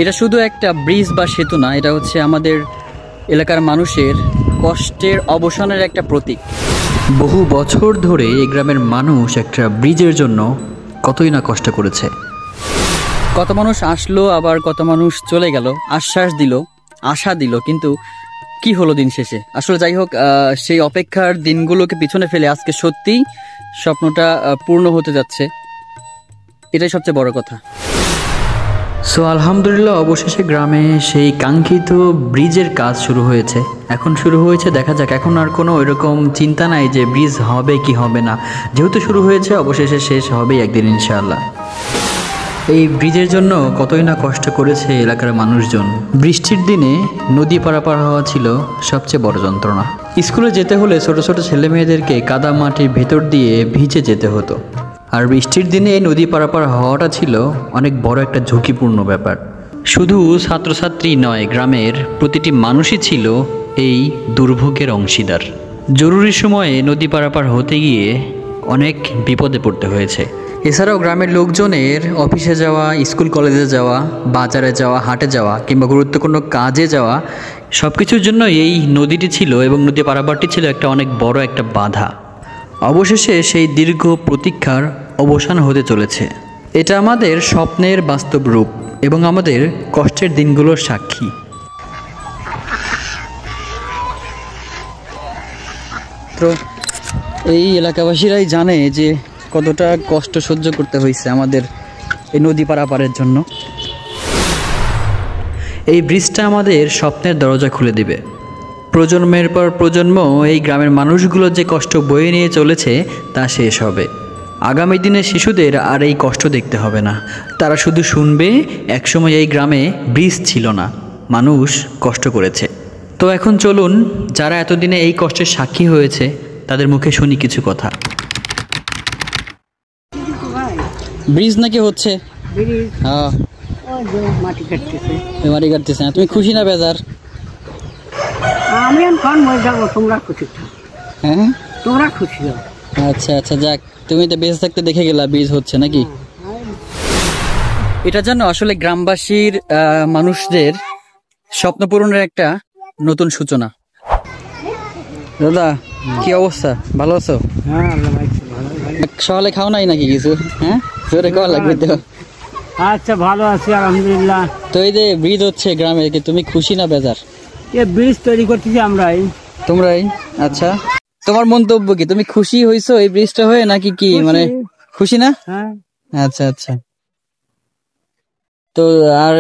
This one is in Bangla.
এটা শুধু একটা ব্রিজ বা সেতু না, এটা হচ্ছে আমাদের এলাকার মানুষের কষ্টের অবসানের একটা প্রতীক। বহু বছর ধরে এই গ্রামের মানুষ একটা ব্রিজের জন্য কতই না কষ্ট করেছে। কত মানুষ আসলো, আবার কত মানুষ চলে গেল, আশ্বাস দিল, আশা দিল, কিন্তু কি হলো দিন শেষে? আসলে যাই হোক, সেই অপেক্ষার দিনগুলোকে পিছনে ফেলে আজকে সত্যিই স্বপ্নটা পূর্ণ হতে যাচ্ছে, এটাই সবচেয়ে বড় কথা। সো আলহামদুলিল্লাহ, অবশেষে গ্রামে সেই কাঙ্ক্ষিত ব্রিজের কাজ শুরু হয়েছে। এখন শুরু হয়েছে, দেখা যাক। এখন আর কোনো ওইরকম চিন্তা নাই যে ব্রিজ হবে কি হবে না, যেহেতু শুরু হয়েছে অবশেষে শেষ হবেই একদিন ইনশাআল্লাহ। এই ব্রিজের জন্য কতই না কষ্ট করেছে এলাকার মানুষজন। বৃষ্টির দিনে নদী পারাপার হওয়া ছিল সবচেয়ে বড় যন্ত্রণা। স্কুলে যেতে হলে ছোট ছোট ছেলে মেয়েদেরকে কাদা মাটির ভেতর দিয়ে ভিজে যেতে হতো, আর বৃষ্টির দিনে এই নদী পারাপার হওয়াটা ছিল অনেক বড় একটা ঝুঁকিপূর্ণ ব্যাপার। শুধু ছাত্রছাত্রী নয়, গ্রামের প্রতিটি মানুষই ছিল এই দুর্ভোগের অংশীদার। জরুরি সময়ে নদী পারাপার হতে গিয়ে অনেক বিপদে পড়তে হয়েছে। এছাড়াও গ্রামের লোকজনের অফিসে যাওয়া, স্কুল কলেজে যাওয়া, বাজারে যাওয়া, হাটে যাওয়া কিংবা গুরুত্বপূর্ণ কাজে যাওয়া, সব কিছুর জন্য এই নদীটি ছিল এবং নদী পারাপারটি ছিল একটা অনেক বড় একটা বাধা। অবশেষে সেই দীর্ঘ প্রতীক্ষার অবসান হতে চলেছে। এটা আমাদের স্বপ্নের বাস্তব রূপ এবং আমাদের কষ্টের দিনগুলোর সাক্ষী। তো এই এলাকাবাসীরাই জানে যে কতটা কষ্ট সহ্য করতে হয়েছে আমাদের এই নদী পারাপারের জন্য। এই ব্রিজটা আমাদের স্বপ্নের দরজা খুলে দিবে। প্রজন্মের পর প্রজন্ম এই গ্রামের মানুষগুলো যে কষ্ট বয়ে নিয়ে চলেছে তা শেষ হবে। আগামী দিনে শিশুদের আর এই কষ্ট দেখতে হবে না। তারা শুধু শুনবে একসময় এই গ্রামে ব্রিজ ছিল না, মানুষ কষ্ট করেছে। তো এখন চলুন, যারা এতদিনে এই কষ্টের সাক্ষী হয়েছে তাদের মুখে শুনি কিছু কথা। ব্রিজ নাকি হচ্ছে? হ্যাঁ, মাটি কাটতেছে। তুমি খুশি না বেজার? আমি এখন মরে যাবো, তোমরা খুশি। হ্যাঁ, তোমরা খুশি। আচ্ছা আচ্ছা, যাক, তুমি তো বেঁচে থাকতে দেখে গেলা ব্রিজ হচ্ছে নাকি। এটা জানো, আসলে গ্রামবাসীর মানুষদের স্বপ্ন পূরণের একটা নতুন সূচনা। দাদা, কি অবস্থা? ভালো আছো? সকালে খাও নাই নাকি কিছু? হ্যাঁ, জোরে খাওয়া লাগবে তো। আচ্ছা, ভালো আছি আলহামদুলিল্লাহ। তো এই যে ব্রিজ হচ্ছে গ্রামে, কি তুমি খুশি না বেজার? ব্রিজ তৈরি করতেছি আমরাই। তোমরাই? আচ্ছা, তোমার মন্তব্য কি? তুমি খুশি হইছো এই ব্রিজটা হয়ে নাকি কি? মানে খুশি না? হ্যাঁ। আচ্ছা আচ্ছা। তো আর